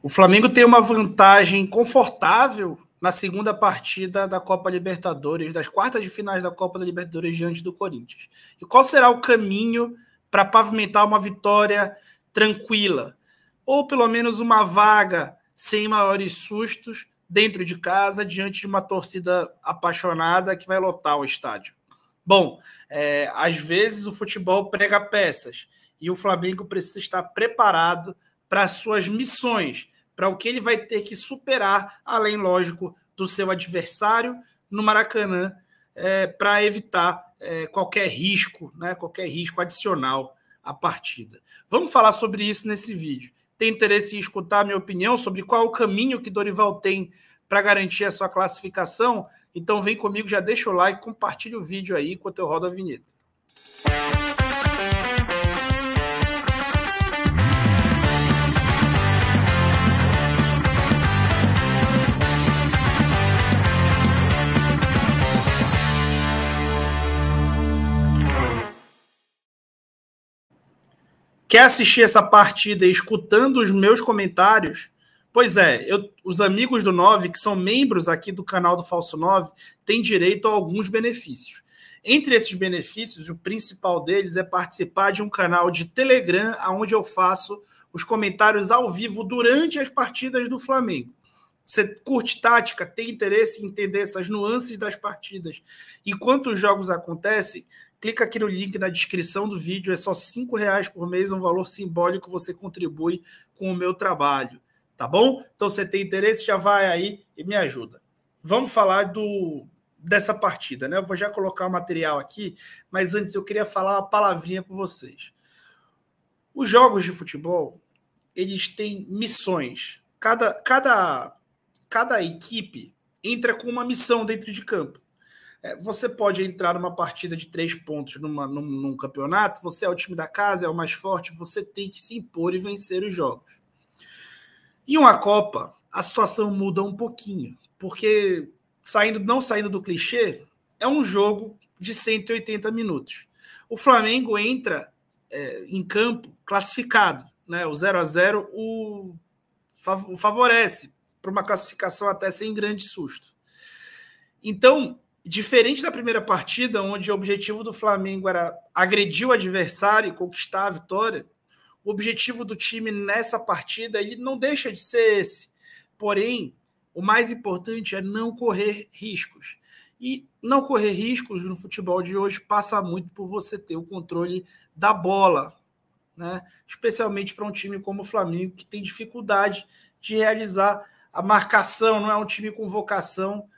O Flamengo tem uma vantagem confortável na segunda partida da Copa Libertadores, das quartas de finais da Copa da Libertadores diante do Corinthians. E qual será o caminho para pavimentar uma vitória tranquila? Ou pelo menos uma vaga sem maiores sustos dentro de casa, diante de uma torcida apaixonada que vai lotar o estádio. Bom, às vezes o futebol prega peças e o Flamengo precisa estar preparado para as suas missões, para o que ele vai ter que superar, além, lógico, do seu adversário no Maracanã, para evitar qualquer risco adicional à partida. Vamos falar sobre isso nesse vídeo. Tem interesse em escutar a minha opinião sobre qual é o caminho que Dorival tem para garantir a sua classificação? Então vem comigo, já deixa o like, compartilha o vídeo aí enquanto eu rodo a vinheta. Quer assistir essa partida escutando os meus comentários? Pois é, os amigos do 9, que são membros aqui do canal do Falso 9, têm direito a alguns benefícios. Entre esses benefícios, o principal deles é participar de um canal de Telegram, onde eu faço os comentários ao vivo durante as partidas do Flamengo. Você curte tática, tem interesse em entender essas nuances das partidas enquanto os jogos acontecem? Clica aqui no link na descrição do vídeo, é só R$5 por mês, um valor simbólico, você contribui com o meu trabalho, tá bom? Então, você tem interesse, já vai aí e me ajuda. Vamos falar dessa partida, né? Eu vou já colocar o material aqui, mas antes eu queria falar uma palavrinha com vocês. Os jogos de futebol, eles têm missões. Cada equipe entra com uma missão dentro de campo. Você pode entrar numa partida de 3 pontos num campeonato, você é o time da casa, é o mais forte, você tem que se impor e vencer os jogos. Em uma Copa, a situação muda um pouquinho, porque não saindo do clichê, é um jogo de 180 minutos. O Flamengo entra em campo classificado, né? O 0-0 o favorece para uma classificação até sem grande susto. Então, diferente da primeira partida, onde o objetivo do Flamengo era agredir o adversário e conquistar a vitória, o objetivo do time nessa partida ele não deixa de ser esse. Porém, o mais importante é não correr riscos. E não correr riscos no futebol de hoje passa muito por você ter o controle da bola, né? Especialmente para um time como o Flamengo, que tem dificuldade de realizar a marcação, não é um time com vocação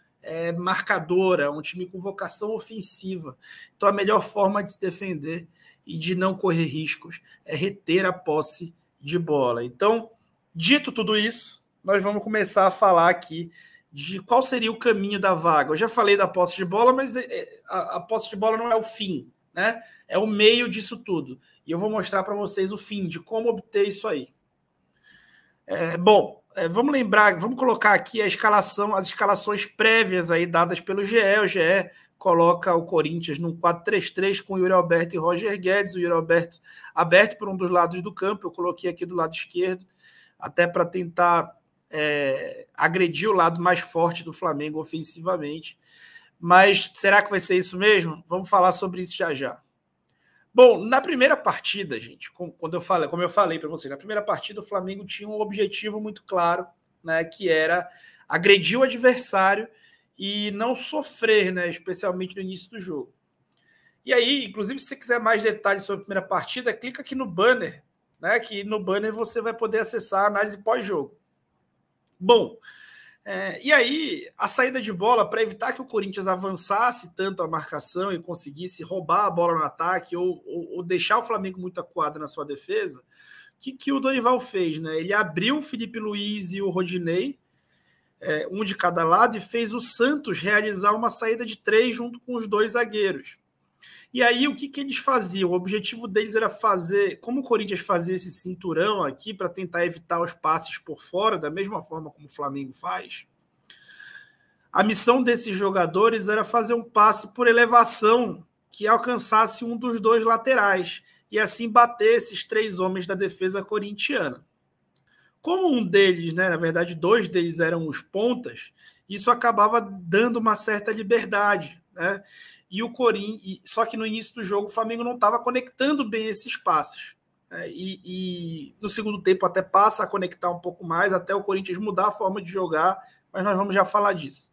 marcadora, um time com vocação ofensiva. Então a melhor forma de se defender e de não correr riscos é reter a posse de bola. Então, dito tudo isso, nós vamos começar a falar aqui de qual seria o caminho da vaga. Eu já falei da posse de bola, mas a posse de bola não é o fim, né? É o meio disso tudo. E eu vou mostrar para vocês o fim, de como obter isso aí. Vamos lembrar, vamos colocar aqui as escalações prévias aí dadas pelo GE. O GE coloca o Corinthians num 4-3-3 com o Yuri Alberto e Roger Guedes, o Yuri Alberto aberto por um dos lados do campo, eu coloquei aqui do lado esquerdo, até para tentar agredir o lado mais forte do Flamengo ofensivamente. Mas será que vai ser isso mesmo? Vamos falar sobre isso já já. Bom, na primeira partida, gente, como eu falei para vocês, na primeira partida o Flamengo tinha um objetivo muito claro, né, que era agredir o adversário e não sofrer, né, especialmente no início do jogo. E aí, inclusive, se você quiser mais detalhes sobre a primeira partida, clica aqui no banner, né, que no banner você vai poder acessar a análise pós-jogo. Bom, e aí, a saída de bola, para evitar que o Corinthians avançasse tanto a marcação e conseguisse roubar a bola no ataque ou deixar o Flamengo muito acuado na sua defesa, o que o Dorival fez? Né? Ele abriu o Felipe Luiz e o Rodinei, um de cada lado, e fez o Santos realizar uma saída de 3 junto com os 2 zagueiros. E aí, o que eles faziam? O objetivo deles era fazer, como o Corinthians fazia esse cinturão aqui para tentar evitar os passes por fora, da mesma forma como o Flamengo faz, a missão desses jogadores era fazer um passe por elevação que alcançasse um dos 2 laterais e assim bater esses 3 homens da defesa corintiana. Como um deles, né, na verdade, dois deles eram os pontas, isso acabava dando uma certa liberdade, né? E o Corinthians, só que no início do jogo o Flamengo não estava conectando bem esses passes. Né? E no segundo tempo até passa a conectar um pouco mais, até o Corinthians mudar a forma de jogar, mas nós vamos já falar disso.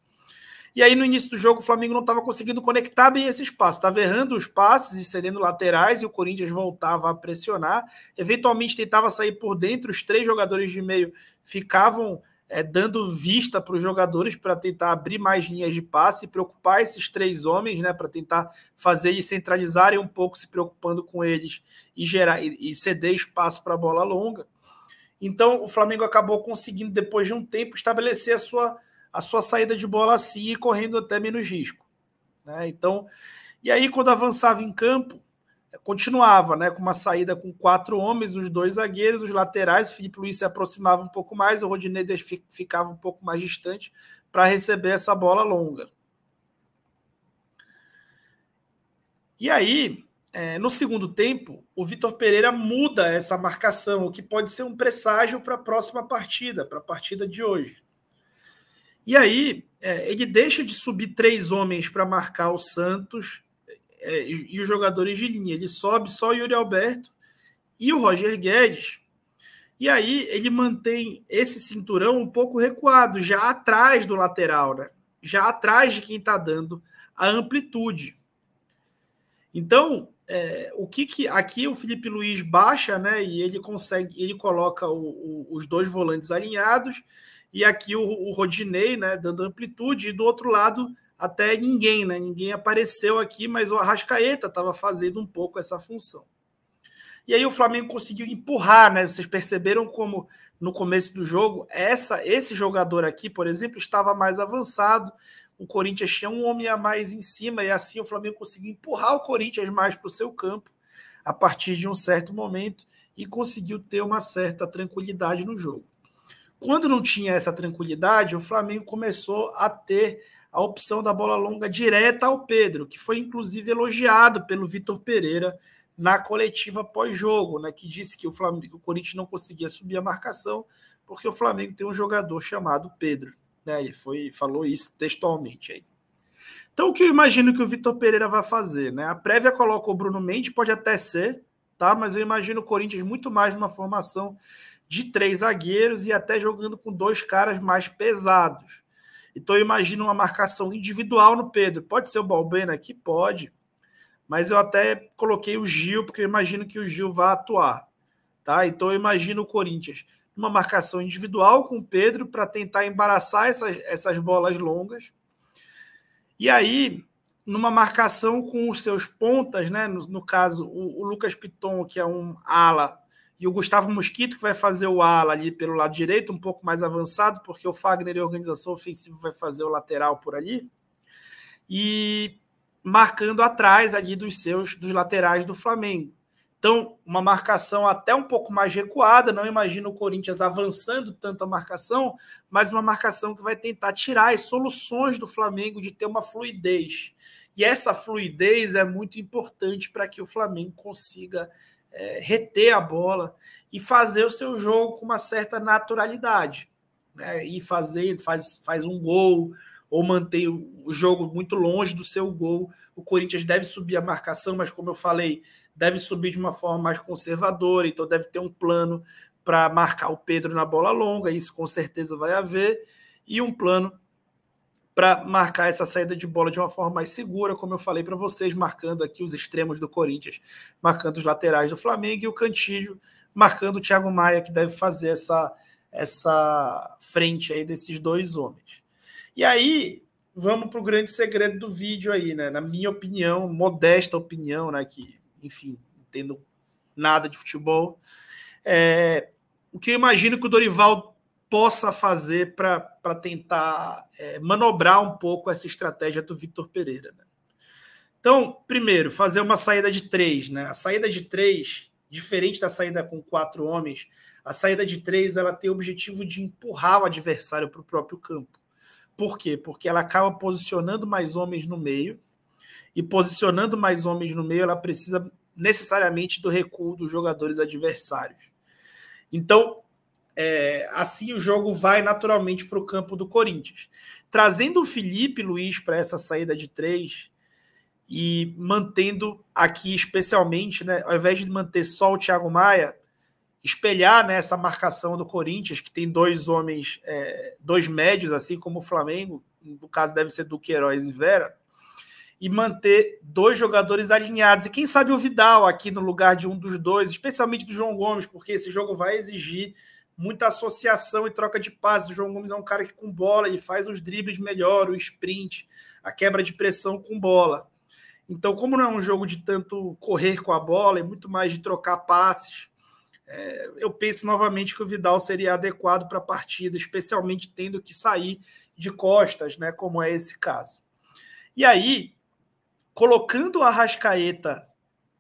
E aí, no início do jogo, o Flamengo não estava conseguindo conectar bem esses passes. Estava errando os passes e cedendo laterais, e o Corinthians voltava a pressionar. Eventualmente tentava sair por dentro, os três jogadores de meio ficavam dando vista para os jogadores para tentar abrir mais linhas de passe, preocupar esses três homens, né, para tentar fazer eles centralizarem um pouco, se preocupando com eles e ceder espaço para a bola longa. Então, o Flamengo acabou conseguindo, depois de um tempo, estabelecer a sua saída de bola assim e correndo até menos risco. Né? Então, e aí, quando avançava em campo, continuava, né, com uma saída com 4 homens, os 2 zagueiros, os laterais, o Filipe Luís se aproximava um pouco mais, o Rodinei ficava um pouco mais distante para receber essa bola longa. E aí, no segundo tempo, o Vitor Pereira muda essa marcação, o que pode ser um presságio para a próxima partida, para a partida de hoje. E aí, ele deixa de subir 3 homens para marcar o Santos e os jogadores de linha. Ele sobe só o Yuri Alberto e o Roger Guedes. E aí, ele mantém esse cinturão um pouco recuado, já atrás do lateral, né? Já atrás de quem está dando a amplitude. Então, aqui o Filipe Luís baixa, né? E ele coloca os 2 volantes alinhados. E aqui o Rodinei, né, dando amplitude, e do outro lado até ninguém, né? Ninguém apareceu aqui, mas o Arrascaeta estava fazendo um pouco essa função. E aí o Flamengo conseguiu empurrar, né? Vocês perceberam como no começo do jogo, esse jogador aqui, por exemplo, estava mais avançado, o Corinthians tinha um homem a mais em cima, e assim o Flamengo conseguiu empurrar o Corinthians mais para o seu campo a partir de um certo momento e conseguiu ter uma certa tranquilidade no jogo. Quando não tinha essa tranquilidade, o Flamengo começou a ter a opção da bola longa direta ao Pedro, que foi inclusive elogiado pelo Vitor Pereira na coletiva pós-jogo, né, que disse que o Corinthians não conseguia subir a marcação porque o Flamengo tem um jogador chamado Pedro. Né, e falou isso textualmente aí. Então, o que eu imagino que o Vitor Pereira vai fazer? Né? A prévia coloca o Bruno Mendes, pode até ser, tá? Mas eu imagino o Corinthians muito mais numa formação de 3 zagueiros e até jogando com 2 caras mais pesados. Então eu imagino uma marcação individual no Pedro. Pode ser o Balbuena aqui? Pode. Mas eu até coloquei o Gil, porque eu imagino que o Gil vai atuar. Tá? Então eu imagino o Corinthians numa marcação individual com o Pedro para tentar embaraçar essas bolas longas. E aí, numa marcação com os seus pontas, né? No caso, o Lucas Piton, que é um ala, e o Gustavo Mosquito, que vai fazer o ala ali pelo lado direito, um pouco mais avançado, porque o Fagner e a organização ofensiva vai fazer o lateral por ali. E marcando atrás ali dos laterais do Flamengo. Então, uma marcação até um pouco mais recuada, não imagino o Corinthians avançando tanto a marcação, mas uma marcação que vai tentar tirar as soluções do Flamengo de ter uma fluidez. E essa fluidez é muito importante para que o Flamengo consiga reter a bola e fazer o seu jogo com uma certa naturalidade, né? E faz um gol ou manter o jogo muito longe do seu gol. O Corinthians deve subir a marcação, mas como eu falei, deve subir de uma forma mais conservadora, então deve ter um plano para marcar o Pedro na bola longa, isso com certeza vai haver, e um plano para marcar essa saída de bola de uma forma mais segura, como eu falei para vocês, marcando aqui os extremos do Corinthians, marcando os laterais do Flamengo e o Cantillo marcando o Thiago Maia, que deve fazer essa frente aí desses 2 homens. E aí, vamos para o grande segredo do vídeo aí, né? Na minha opinião, modesta opinião, né? Que, enfim, não entendo nada de futebol. O que eu imagino que o Dorival possa fazer para tentar manobrar um pouco essa estratégia do Vitor Pereira. Né? Então, primeiro, fazer uma saída de 3. Né? A saída de 3, diferente da saída com 4 homens, a saída de 3 ela tem o objetivo de empurrar o adversário para o próprio campo. Por quê? Porque ela acaba posicionando mais homens no meio, e posicionando mais homens no meio, ela precisa necessariamente do recuo dos jogadores adversários. Então, assim o jogo vai naturalmente para o campo do Corinthians. Trazendo o Felipe Luiz para essa saída de 3 e mantendo aqui especialmente, né, ao invés de manter só o Thiago Maia, espelhar, né, essa marcação do Corinthians, que tem 2 homens, 2 médios, assim como o Flamengo, no caso deve ser Duqueiroz e Vera, e manter 2 jogadores alinhados. E quem sabe o Vidal aqui no lugar de um dos 2, especialmente do João Gomes, porque esse jogo vai exigir muita associação e troca de passes. O João Gomes é um cara que com bola ele faz os dribles melhor, o sprint, a quebra de pressão com bola. Então, como não é um jogo de tanto correr com a bola, é muito mais de trocar passes, eu penso novamente que o Vidal seria adequado para a partida, especialmente tendo que sair de costas, né, como é esse caso. E aí, colocando o Arrascaeta,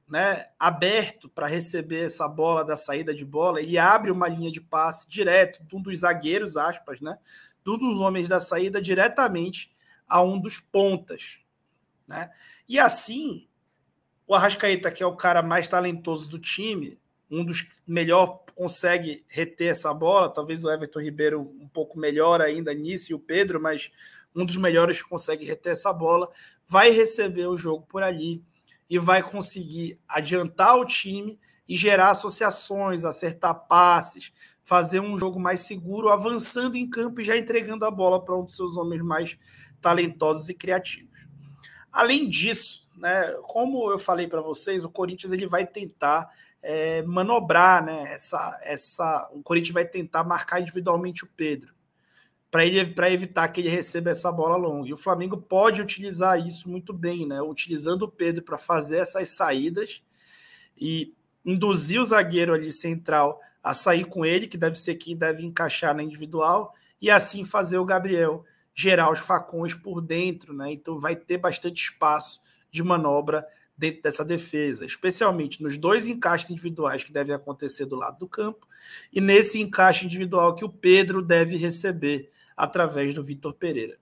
né, aberto para receber essa bola da saída de bola, ele abre uma linha de passe direto de um dos zagueiros, aspas, né, de um dos homens da saída diretamente a um dos pontas, né? E assim, o Arrascaeta, que é o cara mais talentoso do time, um dos que melhor consegue reter essa bola, talvez o Everton Ribeiro um pouco melhor ainda nisso e o Pedro, mas um dos melhores que consegue reter essa bola, vai receber o jogo por ali e vai conseguir adiantar o time e gerar associações, acertar passes, fazer um jogo mais seguro, avançando em campo e já entregando a bola para um dos seus homens mais talentosos e criativos. Além disso, né, como eu falei para vocês, o Corinthians ele vai tentar manobrar, né, o Corinthians vai tentar marcar individualmente o Pedro, para evitar que ele receba essa bola longa. E o Flamengo pode utilizar isso muito bem, né, utilizando o Pedro para fazer essas saídas e induzir o zagueiro ali central a sair com ele, que deve ser quem deve encaixar na individual, e assim fazer o Gabriel gerar os facões por dentro, né? Então vai ter bastante espaço de manobra dentro dessa defesa, especialmente nos 2 encaixes individuais que devem acontecer do lado do campo e nesse encaixe individual que o Pedro deve receber através do Vitor Pereira.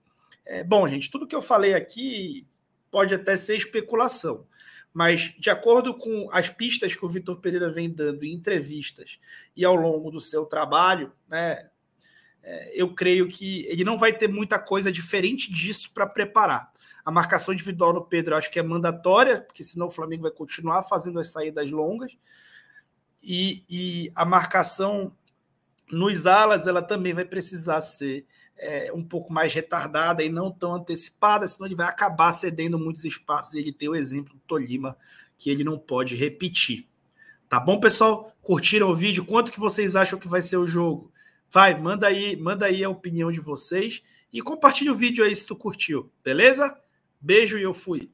Bom, gente, tudo que eu falei aqui pode até ser especulação, mas de acordo com as pistas que o Vitor Pereira vem dando em entrevistas e ao longo do seu trabalho, né, eu creio que ele não vai ter muita coisa diferente disso para preparar. A marcação individual no Pedro eu acho que é mandatória, porque senão o Flamengo vai continuar fazendo as saídas longas. E a marcação nos alas ela também vai precisar ser um pouco mais retardada e não tão antecipada, senão ele vai acabar cedendo muitos espaços. Ele tem o exemplo do Tolima, que ele não pode repetir. Tá bom, pessoal? Curtiram o vídeo? Quanto que vocês acham que vai ser o jogo? Vai, manda aí a opinião de vocês e compartilha o vídeo aí se tu curtiu, beleza? Beijo e eu fui.